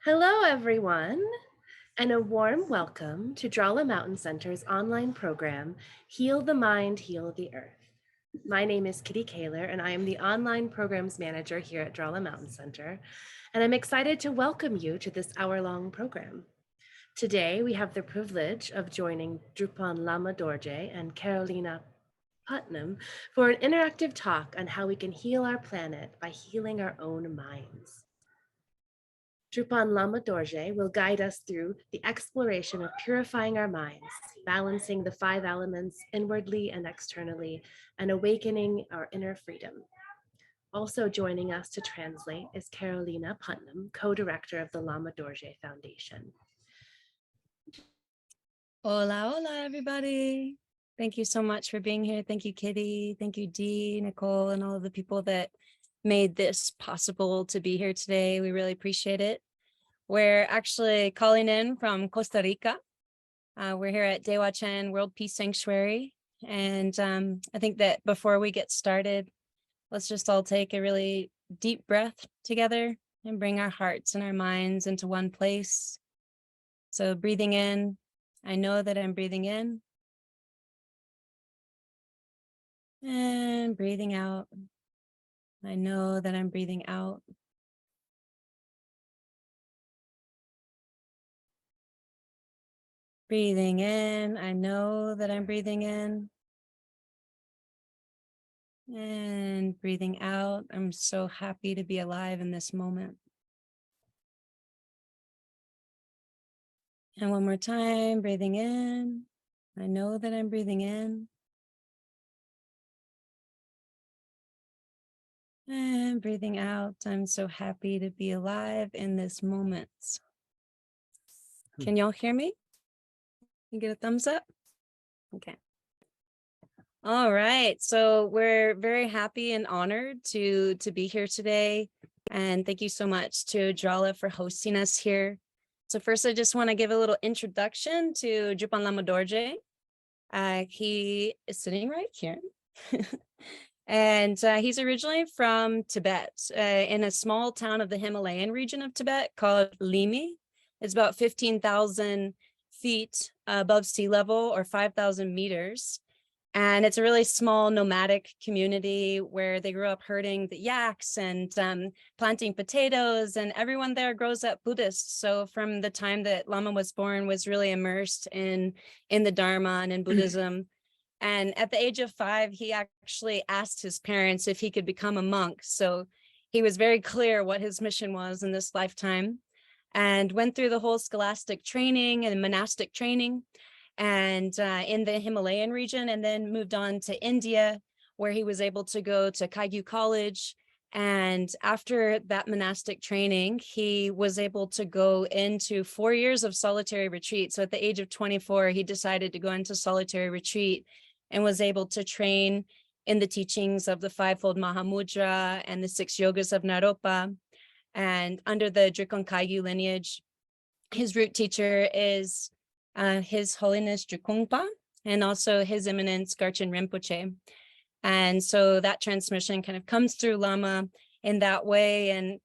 Hello, everyone, and a warm welcome to Drala Mountain Center's online program, Heal the Mind, Heal the Earth. My name is Kitty Kaler, and I am the online programs manager here at Drala Mountain Center, and I'm excited to welcome you to this hour-long program. Today, we have the privilege of joining Drupan Lama Dorje and Carolina Putnam for an interactive talk on how we can heal our planet by healing our own minds. Drupan Lama Dorje will guide us through the exploration of purifying our minds, balancing the 5 elements inwardly and externally, and awakening our inner freedom. Also joining us to translate is Carolina Putnam, co-director of the Llama Dorje Foundation. Hola, hola, everybody. Thank you so much for being here. Thank you, Kitty. Thank you, Dee, Nicole, and all of the people that made this possible to be here today. We really appreciate it. We're actually calling in from Costa Rica. We're here at Dewa Chen World Peace Sanctuary. And I think that before we get started, let's just all take a really deep breath together and bring our hearts and our minds into one place. So breathing in, I know that I'm breathing in. And breathing out, I know that I'm breathing out. Breathing in, I know that I'm breathing in. And breathing out, I'm so happy to be alive in this moment. And one more time, breathing in, I know that I'm breathing in. And breathing out, I'm so happy to be alive in this moment. Can y'all hear me? You get a thumbs up? Okay. All right, so we're very happy and honored to be here today. And thank you so much to Drala for hosting us here. So first, I just want to give a little introduction to Drupan Lama Dorje. He is sitting right here. And he's originally from Tibet, in a small town of the Himalayan region of Tibet called Limi. It's about 15,000 feet above sea level, or 5,000 meters. And it's a really small nomadic community where they grew up herding the yaks and planting potatoes, and everyone there grows up Buddhist. So from the time that Lama was born, was really immersed in the Dharma and in Buddhism. And at the age of 5, he actually asked his parents if he could become a monk. So he was very clear what his mission was in this lifetime, and went through the whole scholastic training and monastic training and in the Himalayan region, and then moved on to India, where he was able to go to Kagyu College. And after that monastic training, he was able to go into 4 years of solitary retreat. So at the age of 24, he decided to go into solitary retreat and was able to train in the teachings of the 5-fold Mahamudra and the 6 yogas of Naropa. And under the Drikung Kagyu lineage, his root teacher is His Holiness Drikungpa, and also His Eminence Garchen Rinpoche. And so that transmission kind of comes through Lama in that way. And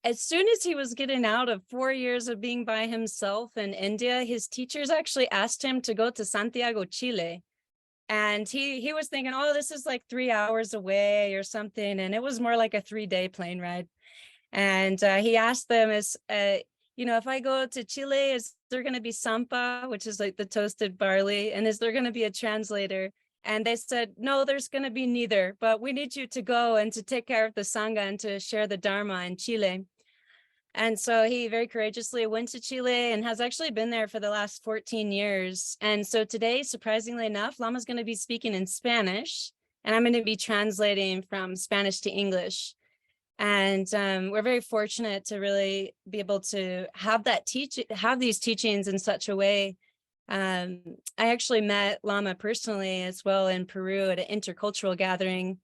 as soon as he was getting out of 4 years of being by himself in India, his teachers actually asked him to go to Santiago, Chile. And he was thinking, oh, this is like 3 hours away or something. And it was more like a 3-day plane ride. And he asked them, if I go to Chile, is there going to be sampa, which is like the toasted barley? And is there going to be a translator? And they said, no, there's going to be neither, but we need you to go and to take care of the Sangha and to share the Dharma in Chile. And so he very courageously went to Chile and has actually been there for the last 14 years. And so today, surprisingly enough, Lama's going to be speaking in Spanish, and I'm going to be translating from Spanish to English. And we're very fortunate to really be able to have these teachings in such a way. I actually met Lama personally as well in Peru at an intercultural gathering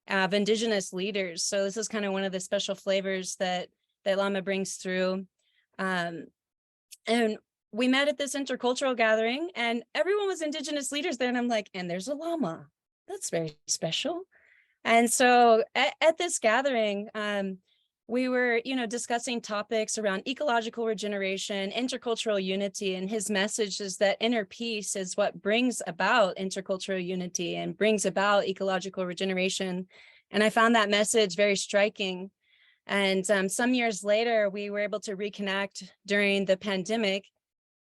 of indigenous leaders. So this is kind of one of the special flavors that Lama brings through. And we met at this intercultural gathering, and everyone was indigenous leaders there. And I'm like, and there's a Lama. That's very special. And so at this gathering, we were, discussing topics around ecological regeneration, intercultural unity, and his message is that inner peace is what brings about intercultural unity and brings about ecological regeneration. And I found that message very striking. And some years later, we were able to reconnect during the pandemic.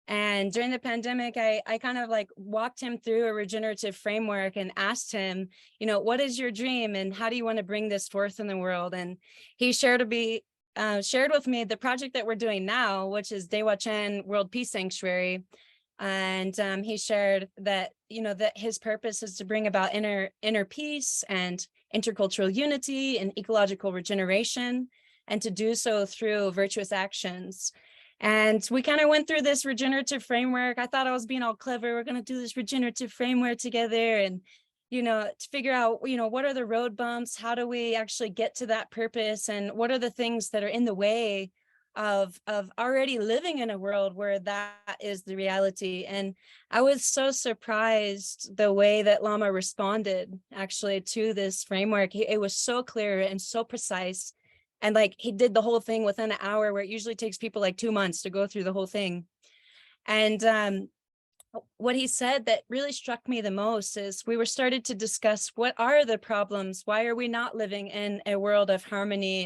And during the pandemic, I kind of like walked him through a regenerative framework and asked him, what is your dream and how do you want to bring this forth in the world? And he shared with me the project that we're doing now, which is Dewa Chen World Peace Sanctuary. And he shared that, that his purpose is to bring about inner peace and intercultural unity and ecological regeneration, and to do so through virtuous actions. And we kind of went through this regenerative framework. I thought I was being all clever. We're going to do this regenerative framework together and, to figure out, what are the road bumps? How do we actually get to that purpose? And what are the things that are in the way of already living in a world where that is the reality? And I was so surprised the way that Lama responded actually to this framework. It was so clear and so precise. And like he did the whole thing within an hour, where it usually takes people like 2 months to go through the whole thing. And what he said that really struck me the most is we were started to discuss what are the problems? Why are we not living in a world of harmony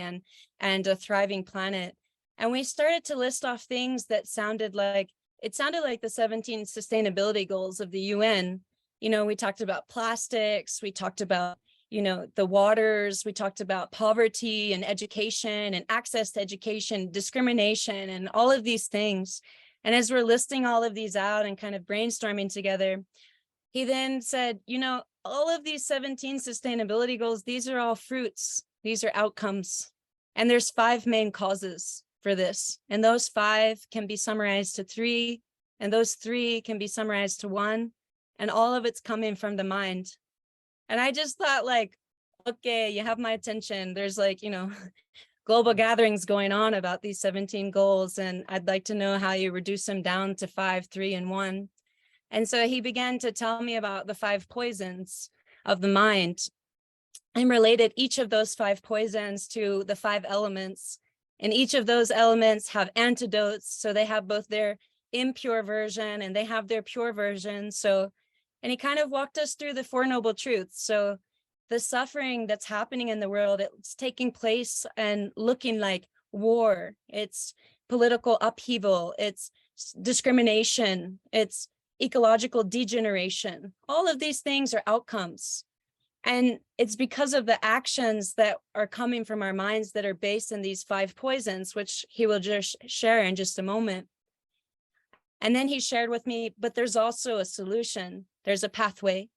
and a thriving planet? And we started to list off things that sounded like the 17 sustainability goals of the UN. We talked about plastics, we talked about the waters, we talked about poverty and education and access to education, discrimination, and all of these things. And as we're listing all of these out and kind of brainstorming together, he then said, all of these 17 sustainability goals, these are all fruits, these are outcomes. And there's 5 main causes for this. And those 5 can be summarized to 3, and those 3 can be summarized to 1. And all of it's coming from the mind. And I just thought like, okay, you have my attention. There's like, global gatherings going on about these 17 goals. And I'd like to know how you reduce them down to 5, 3, and 1. And so he began to tell me about the 5 poisons of the mind and related each of those 5 poisons to the 5 elements. And each of those elements have antidotes. So they have both their impure version and they have their pure version. And he kind of walked us through the 4 noble truths. So the suffering that's happening in the world, it's taking place and looking like war. It's political upheaval. It's discrimination. It's ecological degeneration. All of these things are outcomes. And it's because of the actions that are coming from our minds that are based in these 5 poisons, which he will just share in just a moment. And then he shared with me, but there's also a solution. There's a pathway.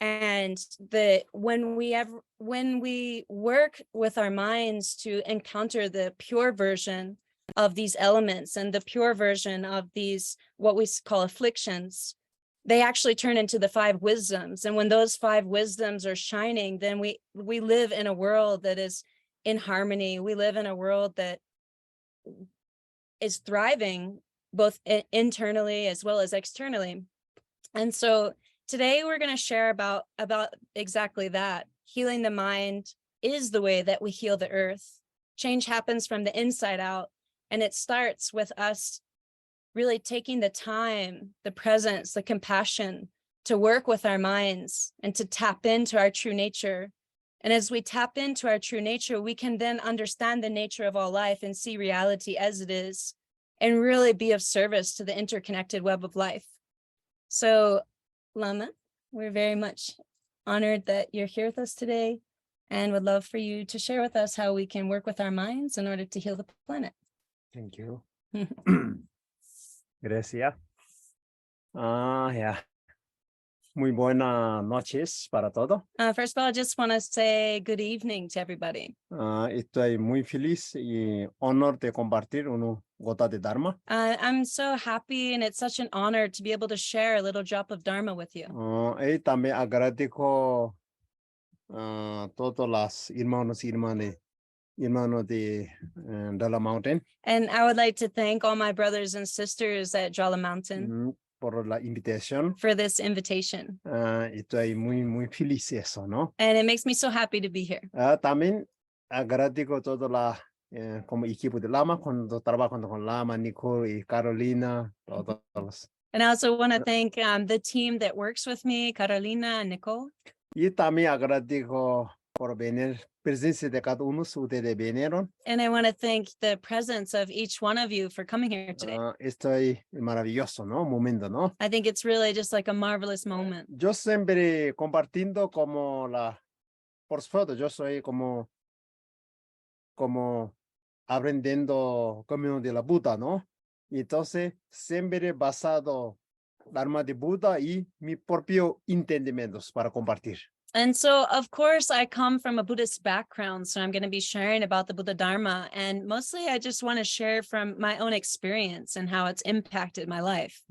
And when we work with our minds to encounter the pure version of these elements and the pure version of these, what we call afflictions, they actually turn into the 5 wisdoms. And when those 5 wisdoms are shining, then we live in a world that is in harmony. We live in a world that is thriving both internally as well as externally. And so today we're going to share about exactly that. Healing the mind is the way that we heal the earth. Change happens from the inside out, and it starts with us really taking the time, the presence, the compassion to work with our minds and to tap into our true nature. And as we tap into our true nature, we can then understand the nature of all life and see reality as it is, and really be of service to the interconnected web of life. So, Lama, we're very much honored that you're here with us today, and would love for you to share with us how we can work with our minds in order to heal the planet. Thank you. Gracias. Yeah. Muy buenas noches para todos. First of all, I just want to say good evening to everybody. Estoy muy feliz y honor de compartir una gota de Dharma. I'm so happy, and it's such an honor to be able to share a little drop of Dharma with you. Y también agradezco todos los hermanos y hermanos de la mountain. And I would like to thank all my brothers and sisters at Llama Mountain Por la invitación. for this invitation. Estoy muy feliz eso, ¿no? And it makes me so happy to be here. También agradezco todas las como equipo de Lama, cuando trabajando con Lama, Nicole y Carolina, todos. And I also want to thank the team that works with me, Carolina and Nicole. Y también agradezco por venir, presencia de cada uno, ustedes vinieron. And I want to thank the presence of each one of you for coming here today. Estoy maravilloso, ¿no? Momento, ¿no? I think it's really just like a marvelous moment. Yo siempre compartiendo como por supuesto, yo soy como aprendiendo camino de la Buda, ¿no? Y entonces, siempre basado Dharma de Buda y mi propio entendimientos para compartir. And so, of course, I come from a Buddhist background, so I'm going to be sharing about the Buddha Dharma. And mostly, I just want to share from my own experience and how it's impacted my life.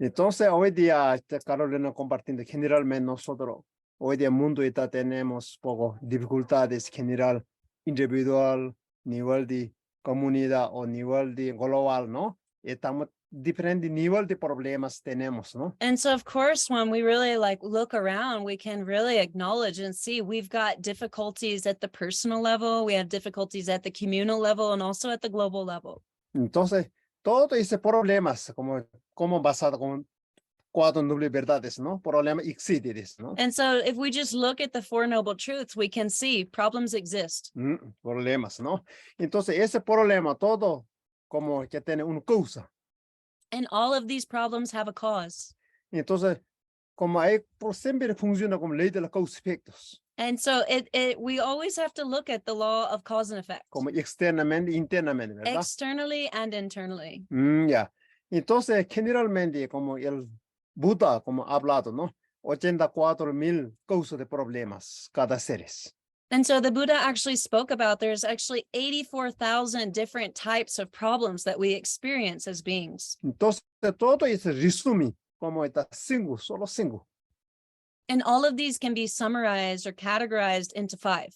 Entonces, hoy día, Carolina compartiendo, generalmente nosotros, hoy día mundo tenemos poco dificultades general, individual, nivel de comunidad o nivel de global, ¿no? Estamos diferentes niveles de problemas tenemos, ¿no? And so, of course, when we really look around, we can really acknowledge and see we've got difficulties at the personal level, we have difficulties at the communal level, and also at the global level. Entonces, todos esos problemas, como basado con 4 nobles verdades, ¿no? Problemas existen, ¿no? And so, if we just look at the 4 noble truths, we can see problems exist. Problemas, ¿no? Entonces, ese problema, todo como que tiene una causa. And all of these problems have a cause. Entonces, como ahí siempre funciona como ley de los causa efectos. And so we always have to look at the law of cause and effect. Como externamente, internamente, ¿verdad? Externally and internally. Ya. Entonces, generalmente, como el Buda, como ha hablado, ¿no? 84,000 causas de problemas cada seres. And so the Buddha actually spoke about there's actually 84,000 different types of problems that we experience as beings. Entonces, todo eso resume como está solo 5. And all of these can be summarized or categorized into 5.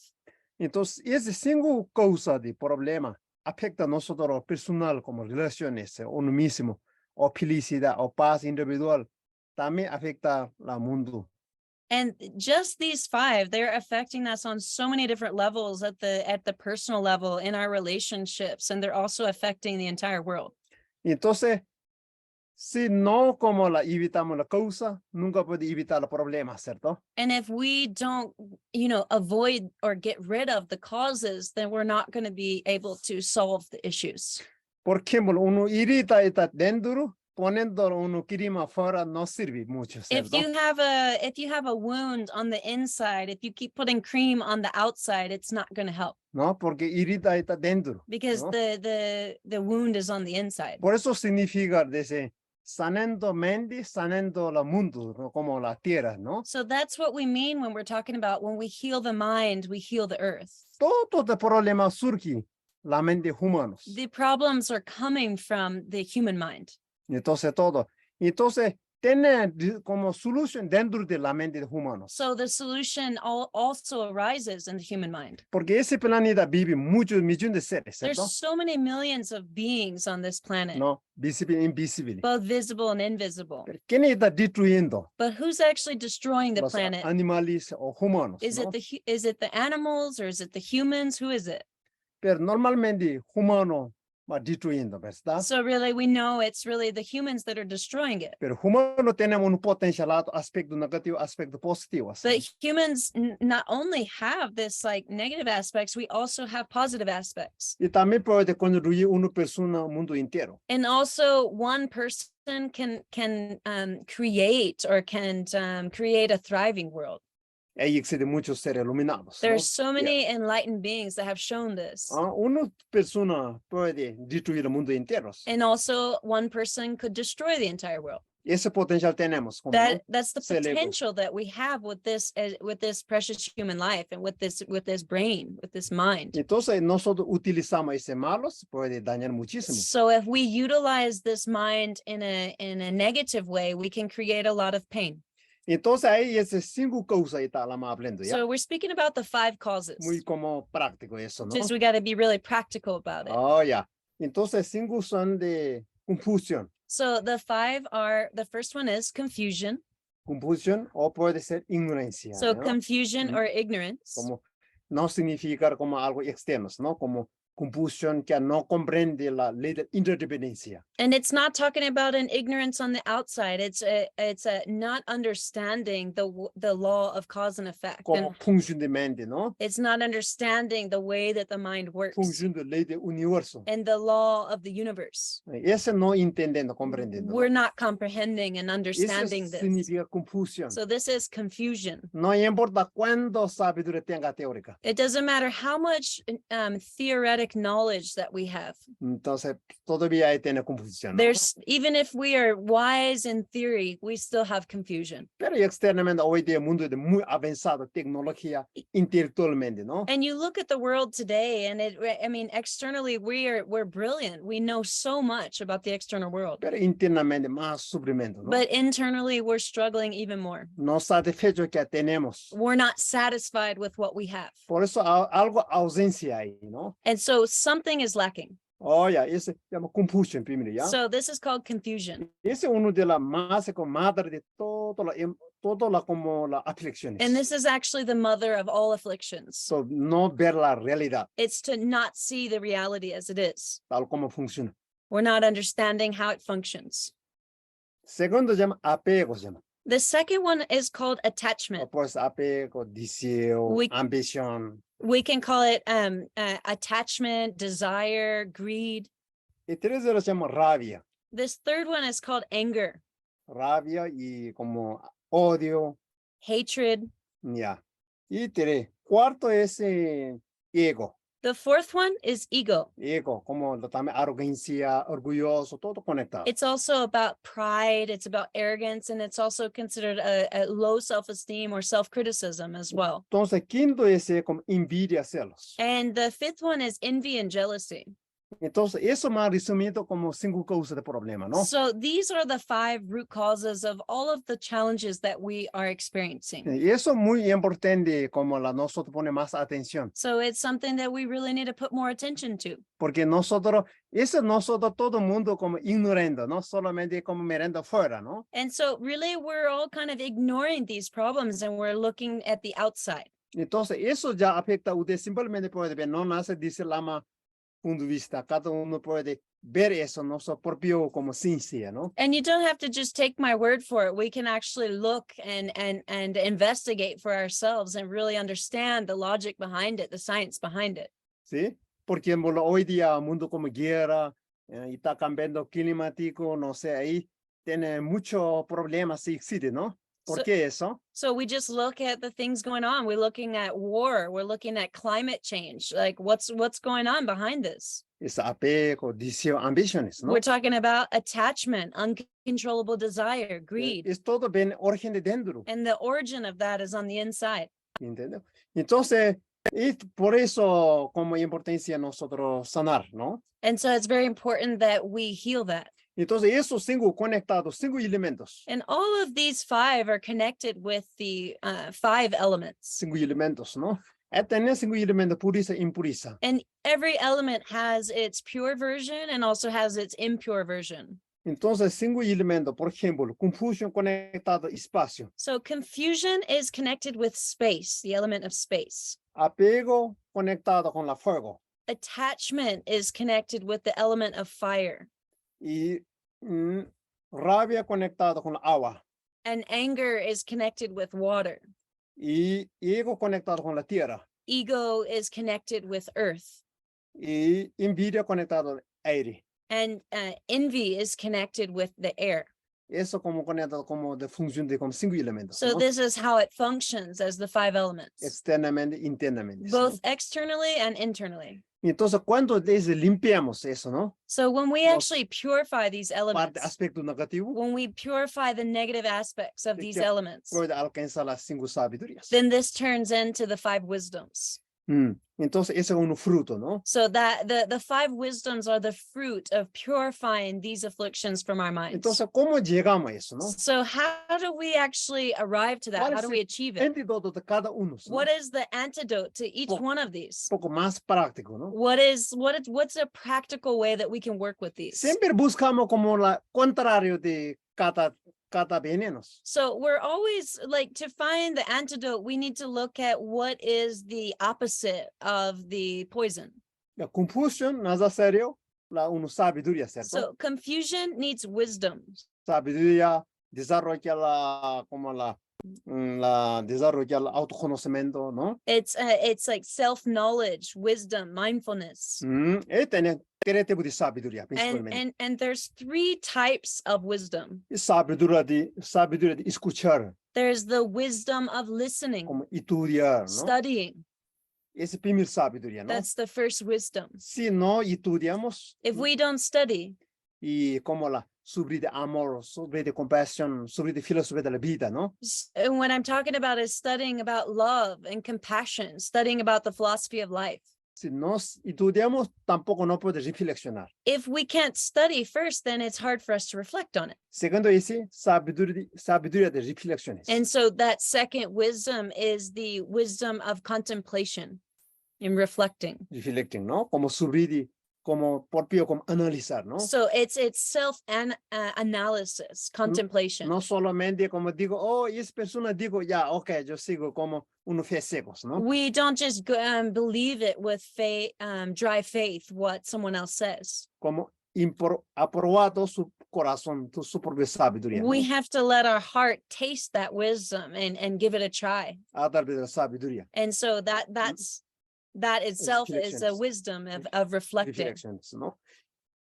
Entonces, ese 5 causas de problema afecta a nosotros personal, como relaciones, uno mismo, o felicidad, o paz individual, también afecta al mundo. And just these 5, they're affecting us on so many different levels at the personal level, in our relationships, and they're also affecting the entire world. Entonces, si no como evitamos la causa, nunca puede evitar el problema, ¿cierto? And if we don't, avoid or get rid of the causes, then we're not going to be able to solve the issues. Por ejemplo, uno irrita está dentro, poniendo uno crema afuera no sirve mucho, ¿cierto? If you have a wound on the inside, if you keep putting cream on the outside, it's not going to help. No, porque irrita está dentro. Because ¿no? the wound is on the inside. Por eso significa desde sanando mente, sanando el mundo, ¿no? Como la tierra, ¿no? So that's what we mean when we're talking about when we heal the mind, we heal the earth. Todo el problema surge la mente humanos. The problems are coming from the human mind. Entonces todo. Entonces tiene como solución dentro de la mente de humanos. So the solution also arises in the human mind. Porque ese planeta vive muchos millones de seres, ¿cierto? There's so many millions of beings on this planet. No, visible e invisible. Both visible and invisible. Pero ¿quién está destruyendo? But who's actually destroying the Los planet? animales o humanos, Is ¿no? it the animals or is it the humans? Who is it? Pero normalmente humano va destruyendo, ¿verdad? So really, we know it's really the humans that are destroying it. Pero humano tenemos un potencial, aspecto negativo, aspecto positivo. But humans not only have this negative aspects, we also have positive aspects. Y también puede construir una persona un mundo entero. And also one person can create or can create a thriving world. Ahí existen muchos seres iluminados. There's so many enlightened beings that have shown this. Una persona puede destruir el mundo entero. And also one person could destroy the entire world. Ese potencial tenemos. That's the Cerebro. potential that we have with this precious human life and with this brain, with this mind. Entonces nosotros utilizamos ese malos, puede dañar muchísimo. So if we utilize this mind in a negative way, we can create a lot of pain. Entonces ahí esas 5 causas está la más hablando, ¿ya? So we're speaking about the 5 causes. Muy como práctico eso, ¿no? Since we got to be really practical about it. Oh, ya. Entonces 5 son de confusión. So the 5 are, the first one is confusion. Confusión o puede ser ignorancia. So ¿no? confusion or ignorance. Como no significa como algo externo, ¿no? Como confusión que no comprende la ley de interdependencia. And it's not talking about an ignorance on the outside. It's a not understanding the law of cause and effect. Como And función de mente, ¿no? it's not understanding the way that the mind works Función de ley del universo. and the law of the universe. Ese no entendiendo, comprendiendo. We're ¿no? not comprehending and Eso understanding this. significa confusión. So this is confusion. No importa cuánto sabiduría tenga teórica. It doesn't matter how much theoretic knowledge that we have. Entonces, todavía hay tiene confusión. ¿no? There's, even if we are wise in theory, we still have confusion. Pero externamente hoy día el mundo es muy avanzado, tecnología intelectualmente, ¿no? And you look at the world today, and I mean, externally we're brilliant. We know so much about the external world, Pero internamente más sufrimiento, ¿no? but internally we're struggling even more. No satisfecho que tenemos. We're not satisfied with what we have. Por eso algo ausencia ahí, ¿no? And so something is lacking. Oh, ya, ese se llama confusión primero, ¿ya? So this is called confusion. Ese es uno de las más como madre de todas las como las aflicciones. And this is actually the mother of all afflictions. So, no ver la realidad, It's to not see the reality as it is. tal como funciona. We're not understanding how it functions. Segundo se llama apego, se llama. The second one is called attachment. Pues apego, deseo, We- ambición. We can call it attachment, desire, greed. Y tercero se llama rabia. This third one is called anger, Rabia y como odio, hatred. ya. Y cuarto es ego. The fourth one is ego. Ego, como también arrogancia, orgulloso, todo conectado. It's also about pride, it's about arrogance, and it's also considered a low self-esteem or self-criticism as well. Entonces, quinto es como envidia, celos. And the fifth one is envy and jealousy. Entonces, eso más resumido como 5 causas de problema, ¿no? So these are the 5 root causes of all of the challenges that we are experiencing. Y eso es muy importante como nosotros pone más atención, So it's something that we really need to put more attention to. porque nosotros todo el mundo como ignorando, no solamente como mirando fuera, ¿no? And so really we're all kind of ignoring these problems and we're looking at the outside. Entonces, eso ya afecta a usted, simplemente puede ver, no nace, dice Lama, punto de vista, cada uno puede ver eso, no su propio como ciencia, ¿no? And you don't have to just take my word for it. We can actually look and investigate for ourselves and really understand the logic behind it, the science behind it. ¿Sí? Porque hoy día mundo como guerra, y está cambiando climático, no sé, ahí tiene muchos problemas, sí existe, ¿no? ¿Por So- qué eso? So we just look at the things going on. We're looking at war. We're looking at climate change. Like what's going on behind this? Es apego, deseo, ambiciones, ¿no? We're talking about attachment, uncontrollable desire, greed. Es todo bien origen de dentro, And the origin of that is on the inside. ¿entiendes? Entonces, y por eso como importancia nosotros sanar, ¿no? And so it's very important that we heal that. Entonces, esos 5 conectados, 5 elementos, And all of these 5 are connected with the 5 elements. 5 elementos, ¿no? Tener 5 elementos, pureza, impureza. And every element has its pure version and also has its impure version. Entonces, 5 elementos, por ejemplo, confusión conectado, espacio, So confusion is connected with space, the element of space. apego conectado con la fuego Attachment is connected with the element of fire. y rabia conectado con la agua And anger is connected with water. y ego conectado con la tierra Ego is connected with earth. y envidia conectado al aire. And envy is connected with the air. Eso como conectado como de función de como 5 elementos, So ¿no? this is how it functions as the 5 elements, Externamente, internamente. ¿no? both externally and internally. Entonces, cuando limpiamos eso, ¿no? So when we Los actually purify these Parte elements, aspecto negativo when we purify the negative aspects of these que elements, puede alcanzar las 5 sabidurías. then this turns into the 5 wisdoms. Entonces, ese es un fruto, ¿no? So that the 5 wisdoms are the fruit of purifying these afflictions from our minds. Entonces, ¿cómo llegamos a eso, no? So how do we actually arrive to that? ¿Cuál How es do we achieve it? Antídoto de cada uno, ¿no? What is the antidote to each Po- one of these? Un poco más práctico, ¿no? What's a practical way that we can work with these? Siempre buscamos como la contrario de cada venenos. So we're always like, to find the antidote, we need to look at what is the opposite of the poison. La confusión, nada serio, la una sabiduría, ¿cierto? So confusion needs wisdom. Sabiduría desarrolla desarrolla el autoconocimiento, ¿no? It's like self-knowledge, wisdom, mindfulness. Tiene tres tipos de sabiduría, And principalmente. and there's three types of wisdom. Sabiduría de escuchar, There's the wisdom of listening, como estudiar, ¿no? studying. Esa es la primera sabiduría, ¿no? That's the first wisdom. Si no estudiamos, If we don't study, y como sobre de amor, sobre de compasión, sobre de filosofía de la vida, ¿no? and what I'm talking about is studying about love and compassion, studying about the philosophy of life. Si no estudiamos, tampoco no puede reflexionar. If we can't study first, then it's hard for us to reflect on it. Segundo ese, sabiduría de reflexiones. And so that second wisdom is the wisdom of contemplation and reflecting. Reflecting, ¿no? Como sobre como propio, como analizar, ¿no? So it's analysis, contemplation. No solamente como digo, oh, y esa persona digo, ya, ok, yo sigo como unos fe secos, ¿no? We don't just believe it with faith, dry faith, what someone else says. Como aprobado su corazón, su propia sabiduría, We ¿no? have to let our heart taste that wisdom and give it a try. A través de la sabiduría. And so that itself is a Reflections. wisdom of reflecting. Reflections, ¿no?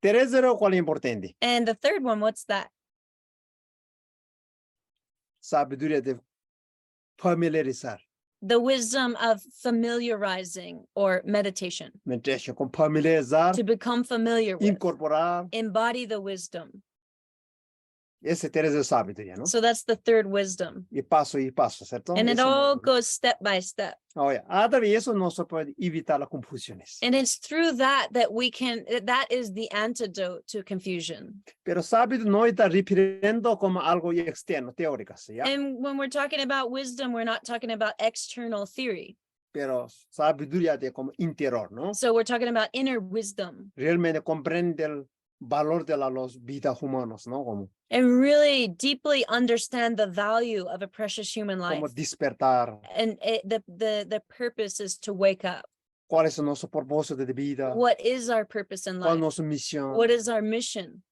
Tercero, ¿cuál es importante? And the third one, what's that? Sabiduría de familiarizar. The wisdom of familiarizing or meditation. Meditation, con familiarizar, To become familiar with, incorporar, embody the wisdom. ese tercero sabiduría, ¿no? So that's the third wisdom. Y paso, ¿cierto? And it Eso all no- goes step by step. Oye, a través de eso no se puede evitar las confusiones. And it's through that that is the antidote to confusion. Pero sabiduría no está refiriendo como algo externo, teórico, ¿ya? And when we're talking about wisdom, we're not talking about external theory. Pero sabiduría de como interior, ¿no? So we're talking about inner wisdom Realmente comprende el valor de las vidas humanas, ¿no? Como and really deeply understand the value of a precious human life. despertar, And the purpose is to wake up. cuál es nuestro propósito de vida, What is our purpose in cuál es life? nuestra misión, What is our mission?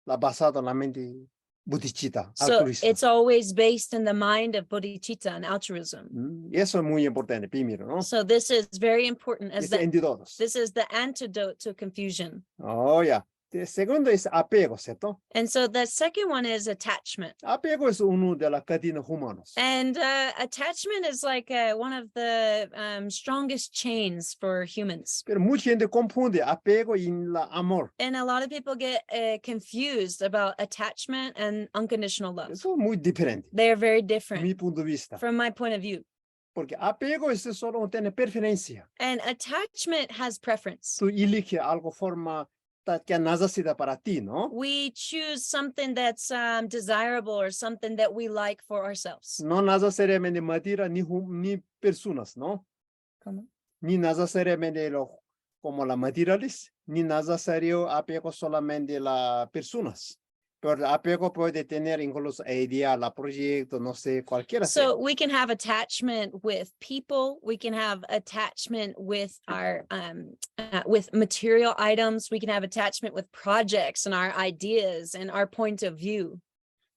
la basada en la mente buddhista, So altruista. it's always based in the mind of bodhicitta and altruism. Y eso es muy importante, primero, ¿no? So this is very important as Es en todos. this is the antidote to confusion. Oh, ya. El segundo es apego, ¿cierto? And so the second one is attachment. Apego es uno de las cadenas humanas. And attachment is like one of the strongest chains for humans. Pero mucha gente confunde apego y la amor. And a lot of people get confused about attachment and unconditional love. Eso es muy diferente, They are very mi different punto de vista. from my point of view. Porque apego es solo tiene preferencia. And attachment has preference. Tú eliges algo forma que necesita para ti, ¿no? We choose something that's desirable or something that we like for ourselves. No necesariamente materia ni personas, ¿no? Ni necesariamente como la materiales, ni necesario apego solamente las personas. Pero el apego puede tener incluso idea, la proyecto, no sé, cualquiera. sea. So we can have attachment with people. We can have attachment with our with material items. We can have attachment with projects and our ideas and our point of view.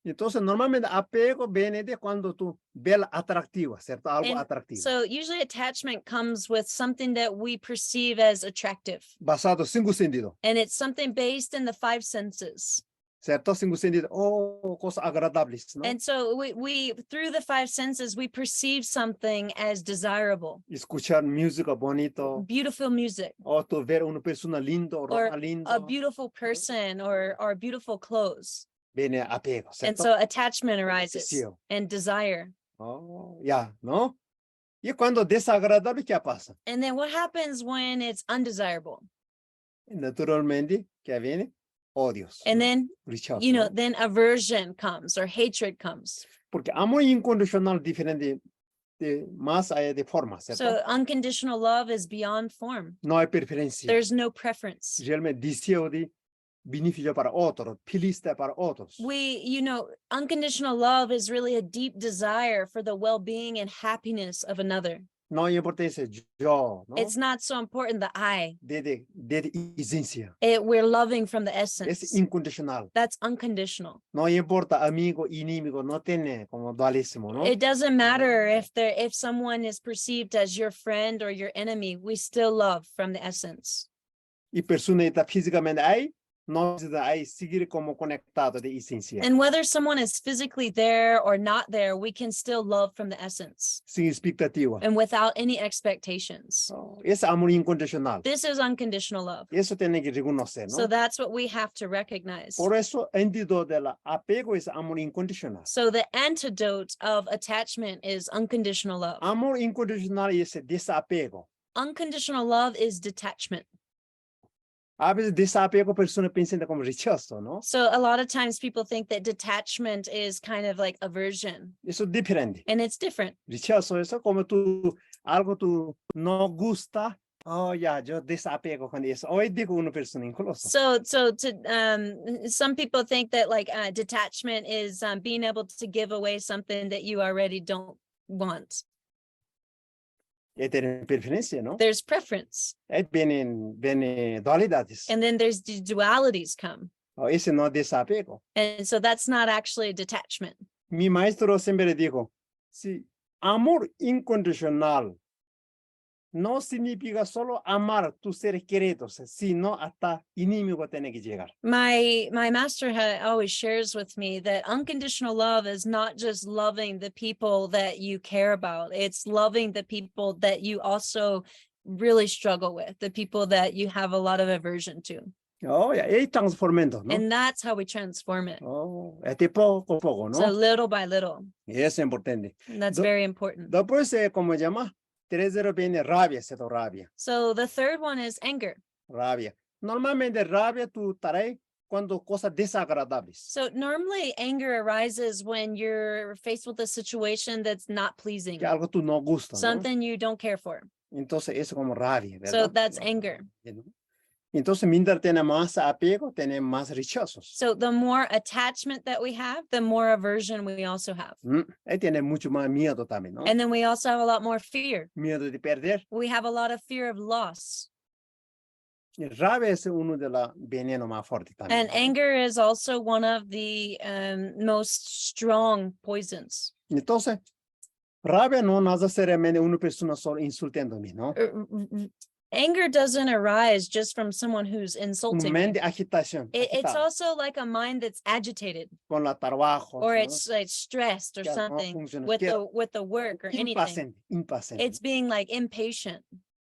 Entonces, normalmente apego viene de cuando tú ves atractivo, ¿cierto? Algo And atractivo. so usually attachment comes with something that we perceive as attractive. Basado en 5 sentidos, And it's something based in the 5 senses. ¿cierto? 5 sentidos, oh, cosas agradables, ¿no? And so we through the 5 senses, we perceive something as desirable, Escuchar música bonito, beautiful music, o tú ver una persona lindo, or ropa lindo, a beautiful person, or beautiful clothes. viene apego, And ¿cierto? so attachment arises Deseo. and desire. Oh, ya, ¿no? Y cuando desagradable, ¿qué pasa? And then what happens when it's undesirable? Naturalmente, ¿qué viene? Odios. And ¿no? then, Rechazo, you know, ¿no? then aversion comes or hatred comes. Porque amor incondicional diferente de más allá de forma, ¿cierto? So unconditional love is beyond form. No hay preferencia. There's no preference. Realmente deseo de beneficio para otros, feliz para otros. You know, unconditional love is really a deep desire for the well-being and happiness of another. No importa ese yo, ¿no? It's not so important the I. De esencia. We're loving from the Es essence. incondicional. That's unconditional. No importa amigo, enemigo, no tiene como dualismo, ¿no? It doesn't matter if someone is perceived as your friend or your enemy, we still love from the essence. Y persona está físicamente ahí, no necesita ahí seguir como conectado de esencia. And whether someone is physically there or not there, we can still love from the essence Sin expectativa. and without any expectations. Es amor incondicional. This is unconditional love. Eso tiene que reconocer, ¿no? So that's what we have to recognize. Por eso, antídoto del apego es amor incondicional. So the antidote of attachment is unconditional love. Amor incondicional es desapego. Unconditional love is detachment. A veces desapego persona piensan como rechazo, ¿no? So a lot of times people think that detachment is kind of like aversion, Eso es diferente. and it's different. Rechazo eso como tú, algo tú no gusta. Oh, ya, yo desapego con eso. Hoy digo una persona incluso. So some people think that like detachment is being able to give away something that you already don't want. Tiene preferencia, ¿no? There's preference, Vienen dualidades. and then there's dualities come. Ese no desapego. And so that's not actually detachment. Mi maestro siempre dijo, si amor incondicional no significa solo amar tus seres queridos, sino hasta enemigo tiene que llegar. My master always shares with me that unconditional love is not just loving the people that you care about. It's loving the people that you also really struggle with, the people that you have a lot of aversion to. Oh, ya, y transformando, ¿no? And that's how we transform it. Oh, poco a poco, So ¿no? little by little. Y es importante. And that's Do- very important. Después, ¿cómo se llama? 3-0 viene rabia, se rabia, So the third one is anger. rabia. Normalmente rabia tú traes cuando cosas desagradables. So normally anger arises when you're faced with a situation that's not pleasing, Que algo tú no gusta, ¿no? something you don't care for. Entonces eso como rabia, So ¿verdad? that's anger. Entonces mientras tiene más apego, tiene más rechazos. So the more attachment that we have, the more aversion we also have. Él tiene mucho más miedo también, ¿no? And then we also have a lot more fear. Miedo de perder. We have a lot of fear of loss. Y rabia es uno de los venenos más fuertes también. And ¿no? anger is also one of the most strong poisons. Entonces, rabia no necesariamente una persona solo insultándome, ¿no? Anger doesn't arise just from someone who's Un insulting me. momento de agitación. It's agitado, also like a mind that's agitated, con los trabajos, or ¿no? it's like stressed or Que no something funciona, with que the work or anything. Impaciente. It's being like impatient.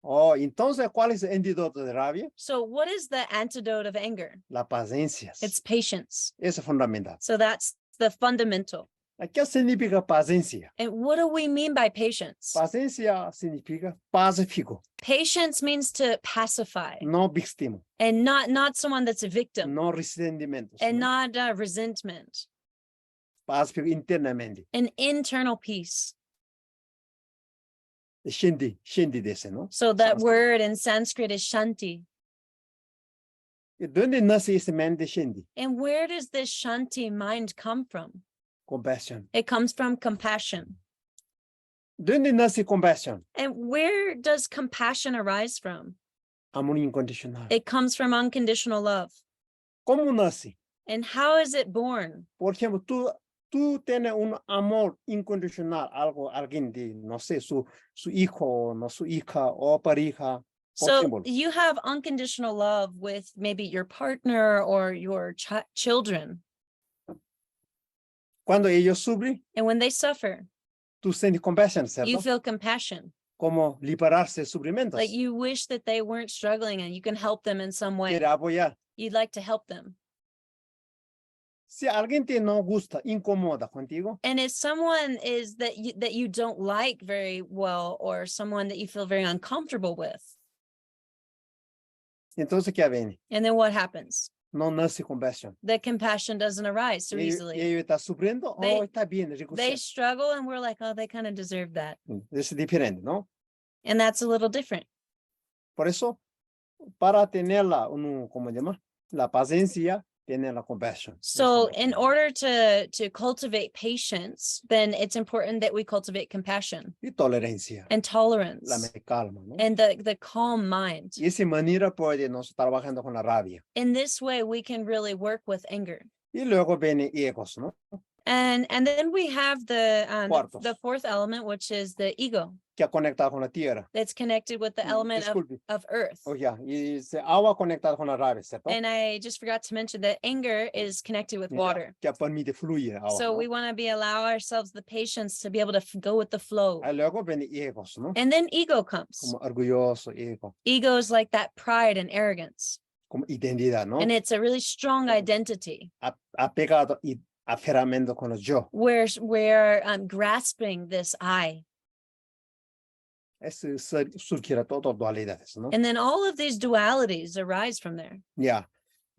Oh, entonces, ¿cuál es el antídoto de rabia? So what is the antidote of anger? La paciencia. It's patience. Eso es fundamental. So that's the fundamental. ¿Qué significa paciencia? And what do we mean by patience? Paciencia significa pacífico, Patience means to pacify, no víctima, and not someone that's a victim, no resentimientos, and ¿no? not resentment, Pacífico internamente. an internal peace. Shanti dice, ¿no? So that Sanskrit. word in Sanskrit is shanti. ¿Y dónde nace ese mente Shanti? And where does this shanti mind come from? Compasión. It comes from compassion. ¿Dónde nace compasión? And where does compassion arise from? Amor incondicional. It comes from unconditional love. ¿Cómo nace? And how is it born? Por ejemplo, tú tienes un amor incondicional, alguien de, no sé, su hijo, no su hija o pareja. Por So ejemplo, you have unconditional love with maybe your partner or your children. cuando ellos sufren, And when they suffer, tú sientes compasión, you ¿cierto? feel compassion. Como liberarse de sufrimientos. Like you wish that they weren't struggling and you can help them in some way. Quiere apoyar. You'd like to help them. Si alguien te no gusta, incomoda contigo, And if someone is that you don't like very well, or someone that you feel very uncomfortable with, entonces, ¿qué viene? and then what happens? No nace compasión. The compassion doesn't arise so easily. Ellos están sufriendo, They- está bien, They reconocer. struggle and we're like, oh, they kind of deserve that. Es diferente, ¿no? And that's a little different. Por eso, para tener como llama, la paciencia, tiene la compasión. So Eso in no. order to cultivate patience, then it's important that we cultivate compassion Y tolerancia, and la tolerance calma, ¿no? and the calm mind. Y esa manera puede nos trabajando con la rabia. In this way, we can really work with anger. Y luego viene egos, ¿no? And then we have the Cuartos. fourth element, which is the ego. Que ha conectado con la tierra. That's connected with the element Disculpe. of earth. Oh, ya. Y se agua conectada con la rabia, ¿cierto? And I just forgot to mention that anger is connected with Ya, water. que permite fluir agua, So ¿no? we want to allow ourselves the patience to be able to go with the flow. Y luego viene egos, ¿no? And then ego comes. Como orgulloso, ego, Ego is like that pride and arrogance. como identidad, ¿no? And it's a really strong identity Apegado y aferramiento con el yo. where we're grasping this I. Eso surgirá todo dualidades, ¿no? And then all of these dualities arise from there. Ya.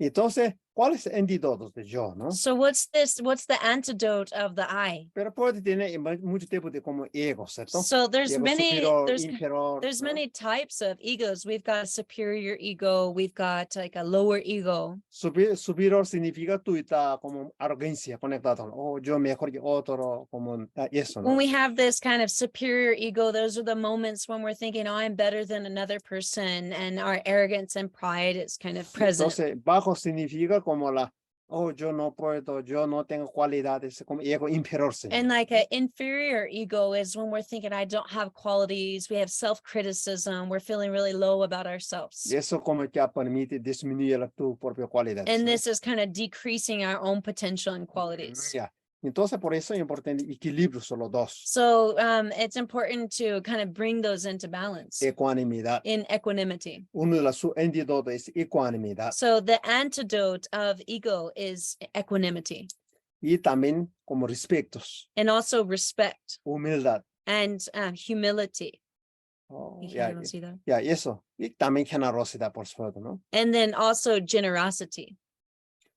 Entonces, ¿cuál es el antídoto de yo, no? So what's the antidote of the I? Pero puede tener mucho tipo de como ego, ¿cierto? So there's Ego many, superior, inferior, there's ¿no? many types of egos. We've got a superior ego. We've got like a lower ego. Superior significa tú estás como arrogancia conectado. Oh, yo mejor que otro, como eso, When ¿no? we have this kind of superior ego, those are the moments when we're thinking, oh, I'm better than another person, and our arrogance and pride is kind of present. Entonces, bajo significa como oh, yo no puedo, yo no tengo cualidades, como ego inferior. And like an inferior ego is when we're thinking, I don't have qualities. We have self-criticism. We're feeling really low about ourselves. Y eso como que permite disminuir tu propia cualidad. And this is kind of decreasing our own potential and qualities. Ya. Entonces, por eso es importante equilibrio solo dos. So it's important to kind of bring those into balance Ecuanimidad. in equanimity. Uno de los antídotos es ecuanimidad. So the antidote of ego is equanimity Y también como respetos, and also respect humildad. and humility. Oh, You ya, don't see that? ya, eso. Y también generosidad, por supuesto, ¿no? And then also generosity.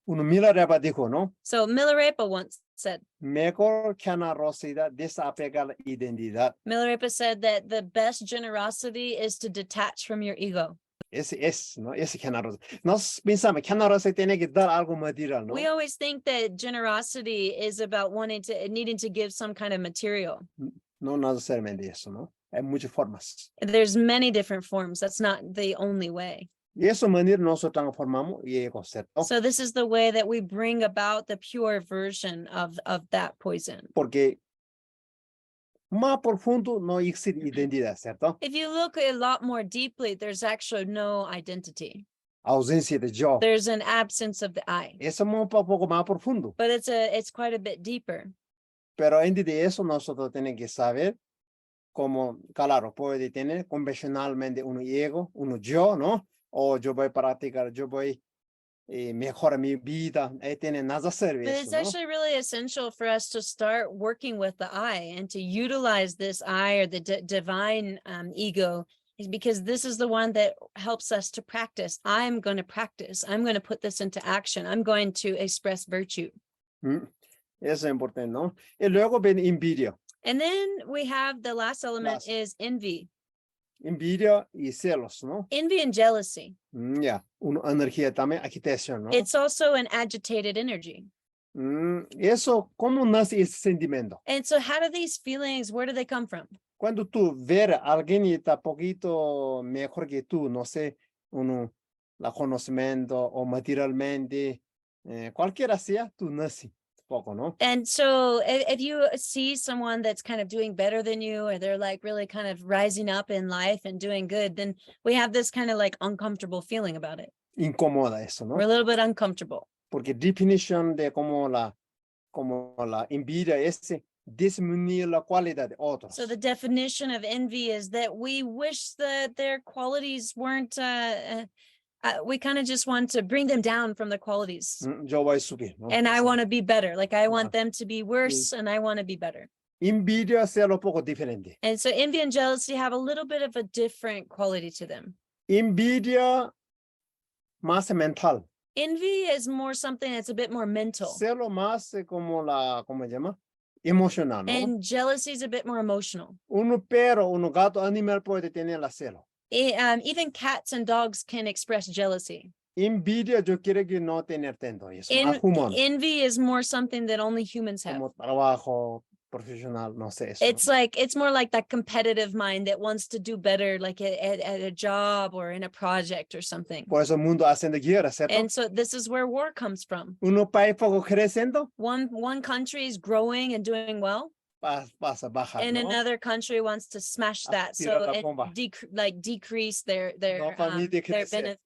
Uno Milarepa dijo, ¿no? So Milarepa once said, Mejor generosidad desapega la identidad. Milarepa said that the best generosity is to detach from your ego. Ese es, ¿no? Ese generosidad. Nos pensamos, generosidad tiene que dar algo material, ¿no? We always think that generosity is about needing to give some kind of material. No necesariamente eso, ¿no? Hay muchas formas. There's many different forms. That's not the only way. Y esa manera nosotros transformamos y ego, ¿cierto? So this is the way that we bring about the pure version of that poison. Porque más profundo no existe identidad, ¿cierto? If you look a lot more deeply, there's actually no identity. Ausencia de yo. There's an absence of the I, Eso es un poco más profundo. but it's quite a bit deeper. Pero antes de eso nosotros tenemos que saber cómo, claro, puede tener convencionalmente un ego, un yo, ¿no? O yo voy a practicar, yo voy a mejorar mi vida. Tiene nada hacer But eso, it's ¿no? actually really essential for us to start working with the I and to utilize this I or the divine ego, is because this is the one that helps us to practice. I'm going to practice. I'm going to put this into action. I'm going to express virtue. Eso es importante, ¿no? Y luego viene envidia. And then we have the last element Last. is envy. Envidia y celos, ¿no? Envy and jealousy. Ya, una energía también, agitación, ¿no? It's also an agitated energy. Eso, ¿cómo nace ese sentimiento? And so how do these feelings, where do they come from? Cuando tú ves a alguien y está poquito mejor que tú, no sé, la conocimiento o materialmente, cualquiera sea, tú naces poco, ¿no? And so if you see someone that's kind of doing better than you, or they're like really kind of rising up in life and doing good, then we have this kind of like uncomfortable feeling about it. Incomoda eso, ¿no? We're a little bit uncomfortable. Porque definición de como la envidia es disminuir la cualidad de otros. So the definition of envy is that we wish that their qualities weren't, we kind of just want to bring them down from their qualities. Yo voy a subir, ¿no? And I want to be better. Like I want them to be worse and I want to be better. Envidia sea lo poco diferente. And so envy and jealousy have a little bit of a different quality to them. Envidia más mental. Envy is more something that's a bit more mental. Celo más como ¿cómo se llama? Emocional, ¿no? And jealousy is a bit more emotional. Un gato animal puede tener la celo. Even cats and dogs can express jealousy. Envidia yo quiero que no tener tanto eso, más humano, Envy is more something that only humans have. como trabajo profesional, no sé eso. It's more like that competitive mind that wants to do better, like at a job or in a project or something. Por eso el mundo haciendo guerra, ¿cierto? And so this is where war comes from. Uno país poco creciendo, One country is growing and doing well, pasa a bajar, and ¿no? another country wants to smash that, tirar so la it bomba. decrease their No permite crecer. benefit.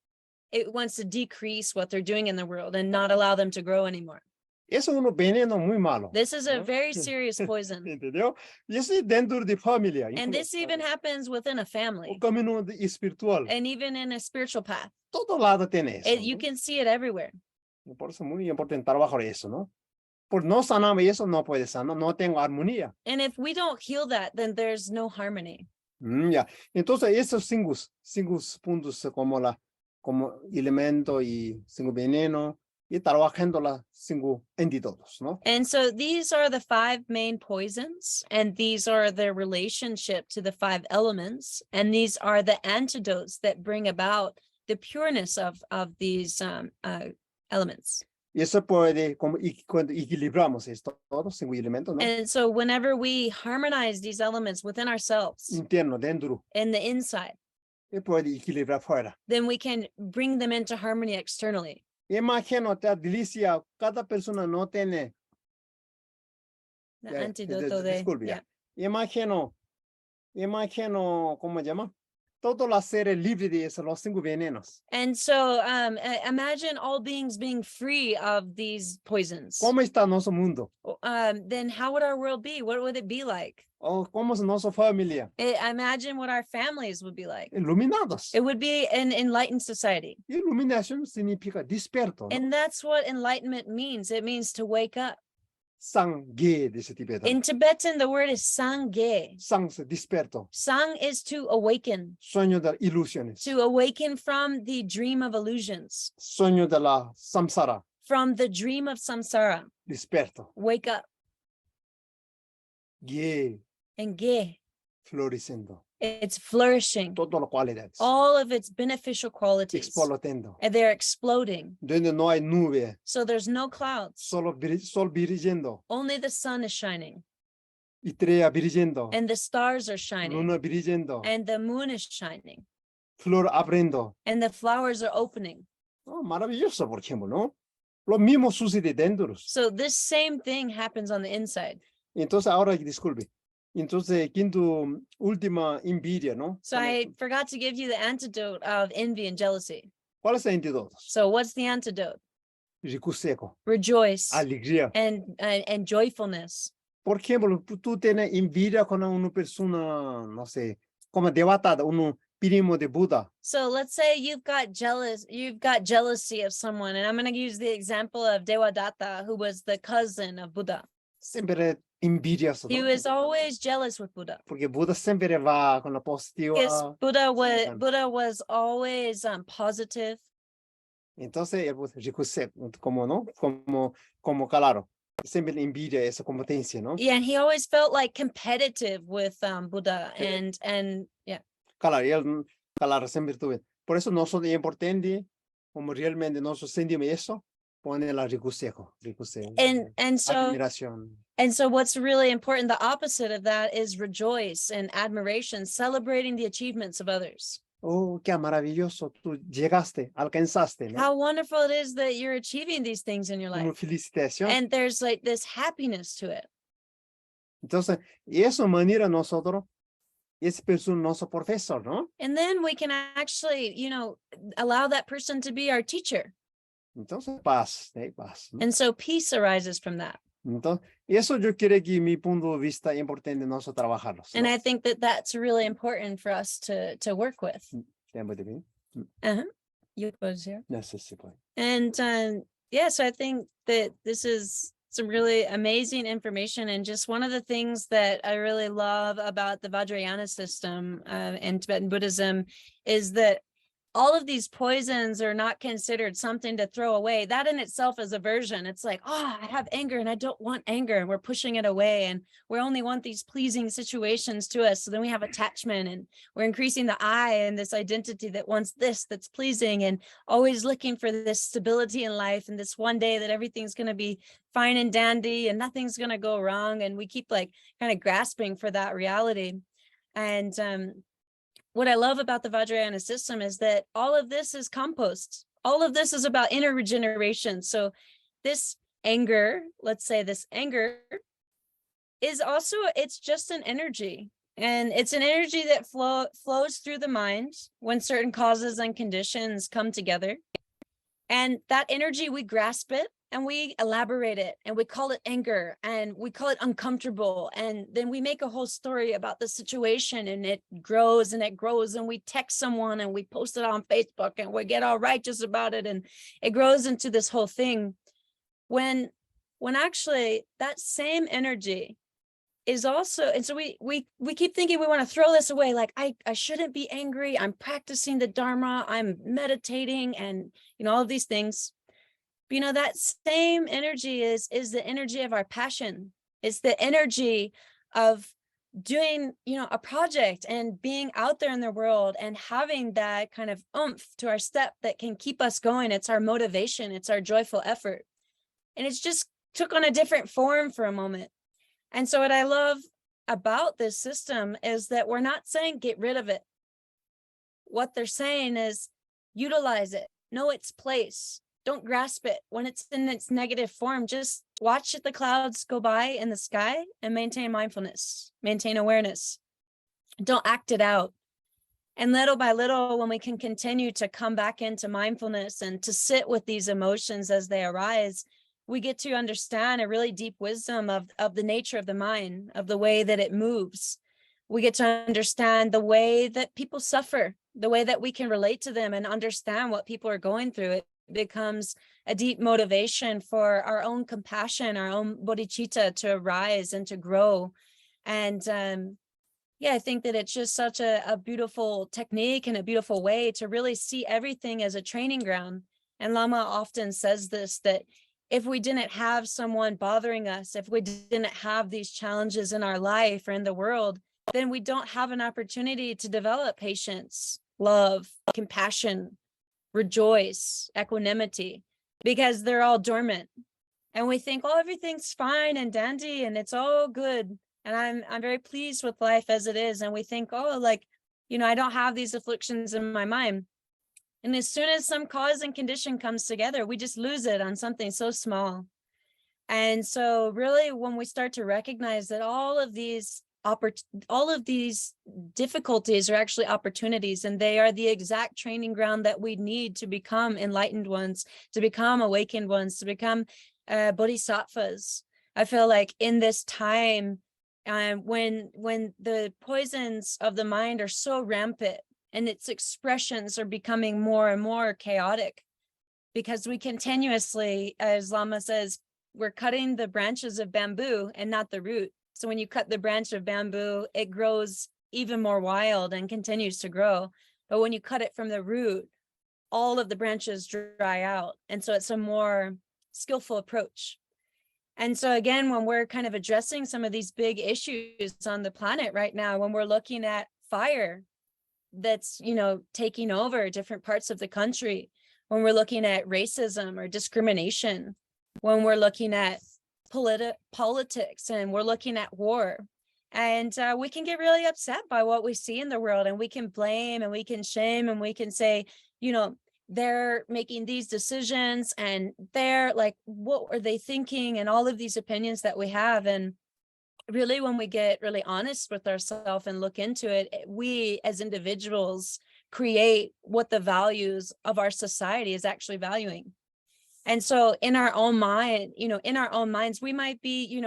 It wants to decrease what they're doing in the world and not allow them to grow anymore. Eso es un veneno muy malo. This is a ¿no? very serious poison. ¿Entendió? Y eso es dentro de familia. And this even happens within a O family camino espiritual. and even in a spiritual path. Todo lado tiene eso. You ¿no? can see it everywhere. Y por eso es muy importante trabajar eso, ¿no? Por no sanamos eso, no puede sanar, no tengo armonía. And if we don't heal that, then there's no harmony. Ya. Entonces, esos cinco puntos como elemento y cinco veneno, y trabajando las cinco antídotos, ¿no? And so these are the 5 main poisons, and these are their relationship to the 5 elements, and these are the antidotes that bring about the pureness of these elements. Y eso puede, cuando equilibramos esto, todos cinco elementos, ¿no? And so whenever we harmonize these elements within ourselves, Interno, dentro, in the inside, y puede equilibrar fuera. then we can bring them into harmony externally. Imagino, te delicia, cada persona no tiene. The Ya, antidote de, disculpe, yeah. Imagino, ¿cómo se llama? Todos los seres libres de eso, los cinco venenos. And so imagine all beings being free of these poisons. ¿Cómo está nuestro mundo? Then how would our world be? What would it be like? ¿O cómo es nuestra familia? Imagine what our families would be like. Iluminados. It would be an enlightened society. Iluminación significa desperto, ¿no? And that's what enlightenment means. It means to wake up. Sangye de ese tipo. In Tibetan, the word is sangye. Sang se desperto. Sang is to awaken, Sueño de ilusiones. to awaken from the dream of illusions, Sueño de la samsara. from the dream of samsara. Desperto. Wake up. Ye, And ge, floreciendo. it's flourishing. Todas las cualidades. All of its beneficial qualities. Explotando. And they're exploding. Donde no hay nube. So there's no clouds. Solo sol brillando. Only the sun is shining. Estrella brillando. And the stars are shining. Luna brillando. And the moon is shining. Flor abriendo. And the flowers are opening. Oh, maravilloso, por ejemplo, ¿no? Lo mismo sucede dentro. So this same thing happens on the inside. Entonces, ahora, disculpe. Entonces, quinto, última envidia, ¿no? So I forgot to give you the antidote of envy and jealousy. ¿Cuál es el antídoto? So what's the antidote? Recuseco, Rejoice alegría. and joyfulness. Por ejemplo, tú tienes envidia con una persona, no sé, como debatada, un primo de Buda. So let's say you've got jealousy of someone, and I'm going to use the example of Devadatta, who was the cousin of Buddha. Siempre envidioso. He ¿no? was always jealous with Buddha. Porque Buda siempre va con la positiva. Because Buddha was always positive. Entonces, el recuseco, como, ¿no? Como claro. Siempre envidia esa competencia, ¿no? Yeah, and he always felt like competitive with Buddha, and yeah. Claro, siempre tuve. Por eso nosotros es importante, como realmente nosotros sentimos eso, poner la recuseco. And so Admiración. And so what's really important, the opposite of that, is rejoice and admiration, celebrating the achievements of others. Oh, qué maravilloso, tú llegaste, alcanzaste, ¿no? How wonderful it is that you're achieving these things in your Como life. felicitación. And there's like this happiness to it. Entonces, y eso manera nosotros, ese persona nuestro profesor, ¿no? And then we can actually, allow that person to be our teacher. Entonces, paz, paz, ¿no? And so peace arises from that. Entonces, eso yo quiero que mi punto de vista es importante nosotros trabajarlos, ¿no? And I think that that's really important for us to work with. Tiempo de bien. You pause here. No sé si puede. And so I think that this is some really amazing information. And just one of the things that I really love about the Vajrayana system in Tibetan Buddhism is that all of these poisons are not considered something to throw away. That in itself is aversion. It's like, oh, I have anger and I don't want anger, and we're pushing it away, and we only want these pleasing situations to us. So then we have attachment, and we're increasing the I and this identity that wants this, that's pleasing, and always looking for this stability in life and this one day that everything's going to be fine and dandy and nothing's going to go wrong. And we keep like kind of grasping for that reality. And what I love about the Vajrayana system is that all of this is compost. All of this is about inner regeneration. So this anger, let's say this anger is also, it's just an energy. And it's an energy that flows through the mind when certain causes and conditions come together. And that energy, we grasp it and we elaborate it, and we call it anger, and we call it uncomfortable. And then we make a whole story about the situation, and it grows and it grows, and we text someone and we post it on Facebook and we get all righteous about it. And it grows into this whole thing when actually that same energy is also, and so we keep thinking we want to throw this away. Like, I shouldn't be angry. I'm practicing the Dharma. I'm meditating, and all of these things. But that same energy is the energy of our passion. It's the energy of doing, a project and being out there in the world and having that kind of oomph to our step that can keep us going. It's our motivation. It's our joyful effort. And it's just took on a different form for a moment. And so what I love about this system is that we're not saying get rid of it. What they're saying is utilize it, know its place. Don't grasp it when it's in its negative form. Just watch the clouds go by in the sky and maintain mindfulness, maintain awareness. Don't act it out. And little by little, when we can continue to come back into mindfulness and to sit with these emotions as they arise, we get to understand a really deep wisdom of the nature of the mind, of the way that it moves. We get to understand the way that people suffer, the way that we can relate to them and understand what people are going through. It becomes a deep motivation for our own compassion, our own bodhicitta to arise and to grow. And I think that it's just such a beautiful technique and a beautiful way to really see everything as a training ground. And Lama often says this, that if we didn't have someone bothering us, if we didn't have these challenges in our life or in the world, then we don't have an opportunity to develop patience, love, compassion, rejoice, equanimity, because they're all dormant. And we think, oh, everything's fine and dandy and it's all good. And I'm very pleased with life as it is. And we think, oh, I don't have these afflictions in my mind. And as soon as some cause and condition comes together, we just lose it on something so small. And so really, when we start to recognize that all of these difficulties are actually opportunities, and they are the exact training ground that we need to become enlightened ones, to become awakened ones, to become bodhisattvas. I feel like in this time, when the poisons of the mind are so rampant and its expressions are becoming more and more chaotic, because we continuously, as Lama says, we're cutting the branches of bamboo and not the root. So when you cut the branch of bamboo, it grows even more wild and continues to grow. But when you cut it from the root, all of the branches dry out. And so it's a more skillful approach. And so again, when we're kind of addressing some of these big issues on the planet right now, when we're looking at fire that's, taking over different parts of the country, when we're looking at racism or discrimination, when we're looking at politics and we're looking at war, and we can get really upset by what we see in the world, and we can blame and we can shame and we can say, they're making these decisions and they're like, what are they thinking? And all of these opinions that we have. And really, when we get really honest with ourselves and look into it, we as individuals create what the values of our society is actually valuing. And so in our own mind, in our own minds, we might be,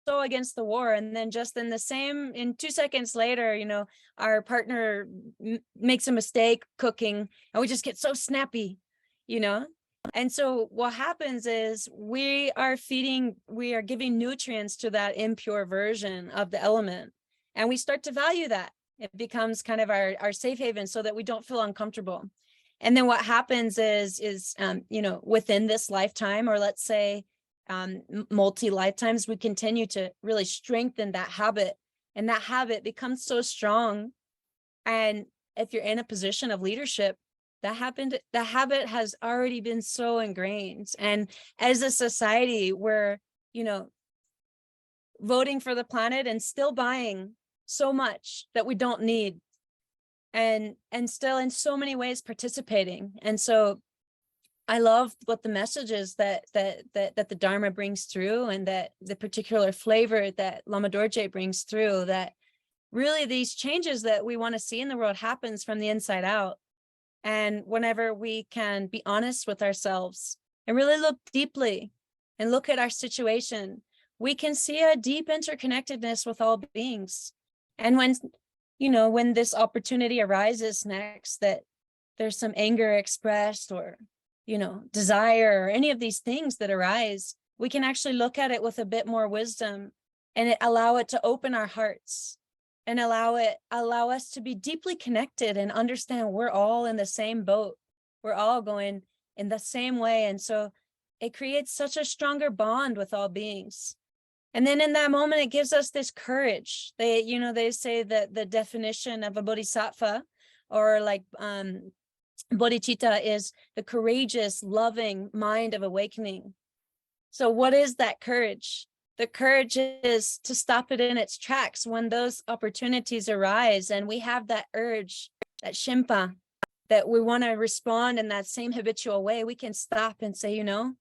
so against the war. And then just in 2 seconds later, our partner makes a mistake cooking and we just get so snappy, And so what happens is we are giving nutrients to that impure version of the element. And we start to value that. It becomes kind of our safe haven so that we don't feel uncomfortable. And then what happens is you know, within this lifetime, or let's say multi-lifetimes, we continue to really strengthen that habit, and that habit becomes so strong. And if you're in a position of leadership, that habit has already been so ingrained. And as a society, we're, you know, voting for the planet and still buying so much that we don't need, and still in so many ways participating. And so I love what the message is that the Dharma brings through, and that the particular flavor that Lama Dorje brings through, that really these changes that we want to see in the world happens from the inside out. And whenever we can be honest with ourselves and really look deeply and look at our situation, we can see a deep interconnectedness with all beings. And when, you know, when this opportunity arises next, that there's some anger expressed, or, you know, desire, or any of these things that arise, we can actually look at it with a bit more wisdom, and allow it to open our hearts, and allow us to be deeply connected and understand we're all in the same boat. We're all going in the same way. And so it creates such a stronger bond with all beings. And then in that moment, it gives us this courage. They say that the definition of a bodhisattva, or like bodhicitta, is the courageous, loving mind of awakening. So what is that courage? The courage is to stop it in its tracks when those opportunities arise, and we have that urge, that shimpa, that we want to respond in that same habitual way. We can stop and say, you know,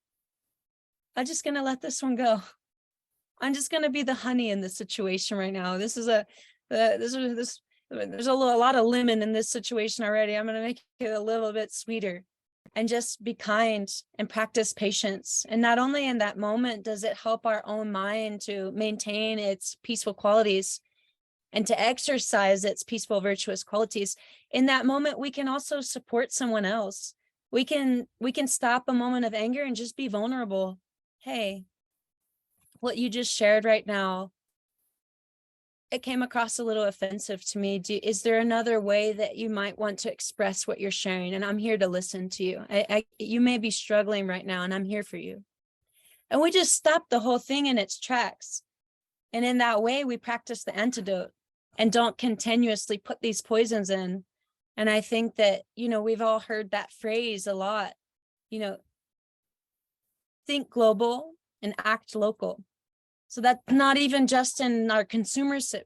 I'm just going to let this one go. I'm just going to be the honey in this situation right now. There's a lot of lemon in this situation already. I'm going to make it a little bit sweeter. And just be kind and practice patience. And not only in that moment does it help our own mind to maintain its peaceful qualities and to exercise its peaceful, virtuous qualities, in that moment, we can also support someone else. We can stop a moment of anger and just be vulnerable. Hey, what you just shared right now, it came across a little offensive to me. Is there another way that you might want to express what you're sharing? And I'm here to listen to you. You may be struggling right now, and I'm here for you. And we just stop the whole thing in its tracks. And in that way, we practice the antidote and don't continuously put these poisons in. And I think that, you know, we've all heard that phrase a lot, you know, think global and act local. So that's not even just in our consumership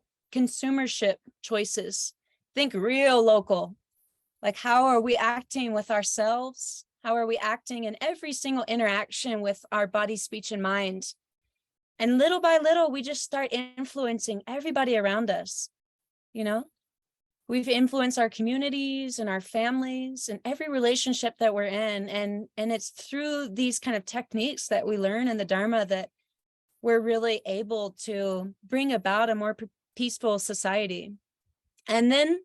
choices. Think real local. Like, how are we acting with ourselves? How are we acting in every single interaction with our body, speech, and mind? And little by little, we just start influencing everybody around us. You know, we've influenced our communities and our families and every relationship that we're in. And it's through these kind of techniques that we learn in the Dharma that we're really able to bring about a more peaceful society. And then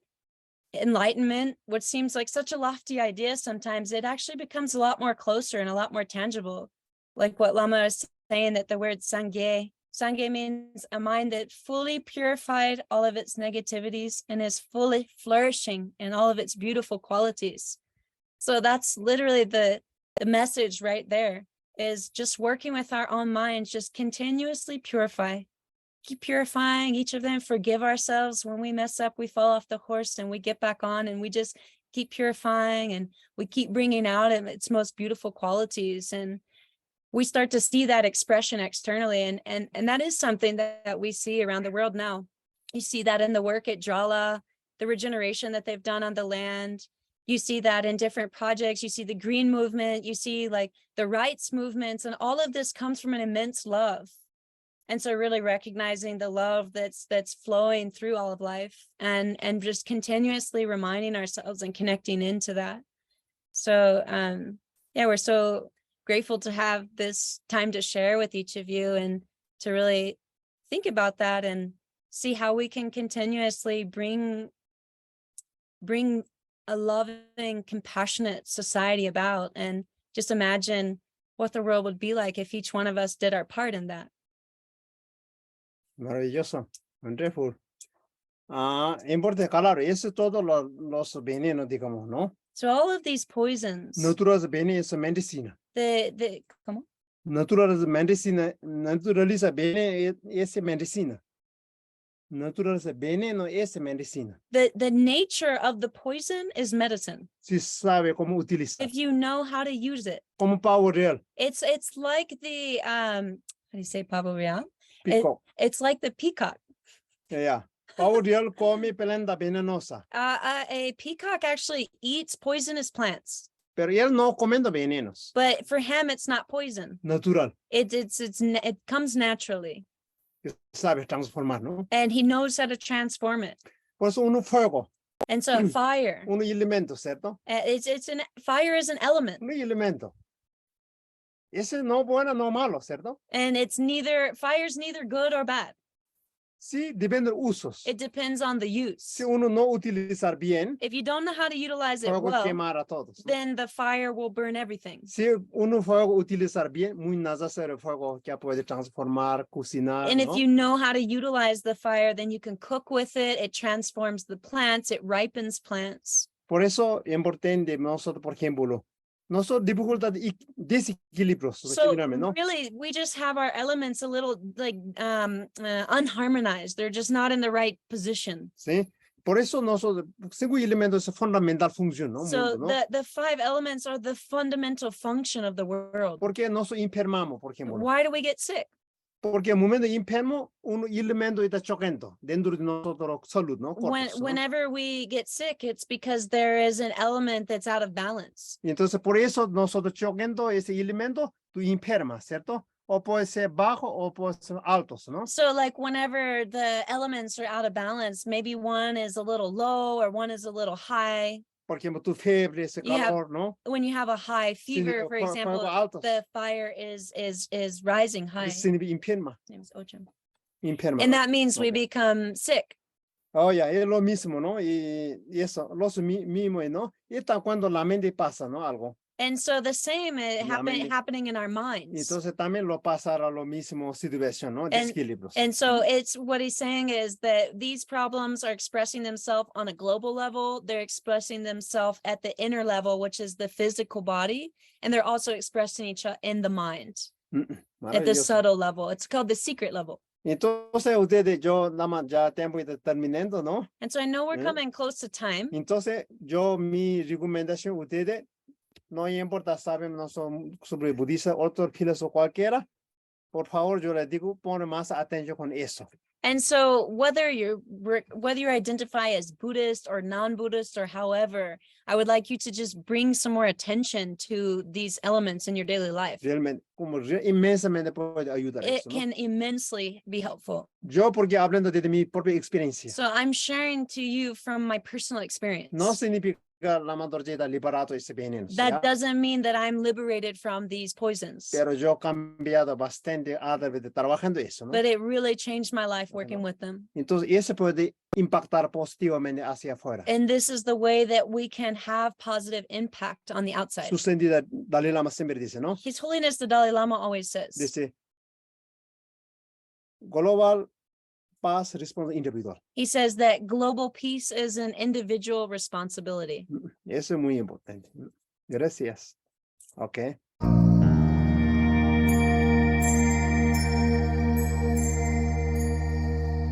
enlightenment, what seems like such a lofty idea sometimes, it actually becomes a lot more closer and a lot more tangible. Like what Lama is saying, that the word sangye means a mind that fully purified all of its negativities and is fully flourishing in all of its beautiful qualities. So that's literally the message right there, is just working with our own minds, just continuously purify. Keep purifying each of them, forgive ourselves when we mess up, we fall off the horse and we get back on, and we just keep purifying, and we keep bringing out its most beautiful qualities. And we start to see that expression externally. And that is something that we see around the world now. You see that in the work at Jala, the regeneration that they've done on the land. You see that in different projects. You see the green movement, you see like the rights movements, and all of this comes from an immense love. And so really recognizing the love that's flowing through all of life, and just continuously reminding ourselves and connecting into that. So yeah, we're so grateful to have this time to share with each of you, and to really think about that and see how we can continuously bring a loving, compassionate society about, and just imagine what the world would be like if each one of us did our part in that. Maravilloso. Wonderful. Importante, claro, eso todos los venenos, digamos, ¿no? So all of these poisons, Naturaliza bene es medicina. ¿cómo? Naturaliza bene es medicina. Naturaliza veneno es medicina. The nature of the poison is medicine. Si sabe cómo utilizar. If you know how to use it. Como pavo real. It's like the how do you say pavo real? Pico. It's like the peacock. Yeah. Pavo real come planta venenosa. A peacock actually eats poisonous plants. Pero él no comiendo venenos. But for him, it's not poison. Natural. It comes naturally. Sabe transformar, ¿no? And he knows how to transform it. Por eso uno fuego. And so fire. Un elemento, ¿cierto? Fire is an element. Un elemento. Ese no bueno, no malo, ¿cierto? And fire's neither good or bad. Sí, depende de usos. It depends on the use. Si uno no utilizar bien, If you don't know how to utilize it fuego well, quemar a todos, ¿no? then the fire will burn everything. Si uno fuego utilizar bien, muy necesario fuego que puede transformar, cocinar, And if ¿no? you know how to utilize the fire, then you can cook with it. It transforms the plants. It ripens plants. Por eso es importante nosotros, por ejemplo, nosotros dificultad y desequilibrios, So ¿no? really, we just have our elements a little like unharmonized. They're just not in the right position. Sí. Por eso nosotros, cinco elementos es fundamental función, ¿no? So Mundo, ¿no? the 5 elements are the fundamental function of the world. Porque nosotros enfermamos, por ejemplo. Why do we get sick? Porque el momento enfermo, un elemento está chocando dentro de nosotros salud, ¿no? Corpus, ¿no? Whenever we get sick, it's because there is an element that's out of balance. Y entonces por eso nosotros chocando ese elemento, tú enfermas, ¿cierto? O puede ser bajo o puede ser altos, ¿no? So like whenever the elements are out of balance, maybe one is a little low or one is a little high. Por ejemplo, tu fiebre, ese You have- calor, ¿no? When you have a high fever, for example, altos. the fire is rising high. Significa enferma, His name is Ochim. enferma. And ¿no? that means we Okay. become sick. Oh, ya, es lo mismo, ¿no? Y eso, los mismos, ¿no? Y está cuando la mente pasa, ¿no? Algo. And so the same mente. happening in our Y minds. entonces también lo pasará lo mismo situación, ¿no? Desequilibrios. And so it's what he's saying is that these problems are expressing themselves on a global level. They're expressing themselves at the inner level, which is the physical body. And they're also expressing each other in the mind at the Maravilloso. subtle level. It's called the secret level. Entonces, ustedes, yo nada más ya tiempo terminando, ¿no? And so I know we're Yeah. coming close to time. Entonces, yo mi recomendación a ustedes, no importa, saben, no son sobre budista, otro filósofo cualquiera, por favor, yo les digo, pon más atención con eso. And so whether you identify as Buddhist or non-Buddhist or however, I would like you to just bring some more attention to these elements in your daily life. Realmente, como inmensamente puede ayudar It eso, ¿no? can immensely be helpful. Yo, porque hablando de mi propia experiencia, So I'm sharing to you from my personal experience. no significa Lama Dorje está liberado ese veneno, That ¿ya? doesn't mean that I'm liberated from these poisons, Pero yo he cambiado bastante a través de trabajando eso, ¿no? but it really changed my life working Bueno. with them. Entonces, eso puede impactar positivamente hacia afuera. And this is the way that we can have positive impact on the outside. Su sentido, Dalai Lama siempre dice, ¿no? His Holiness the Dalai Lama always says, Dice, global paz responde individual. he says that global peace is an individual responsibility. Eso es muy importante. Gracias. Ok.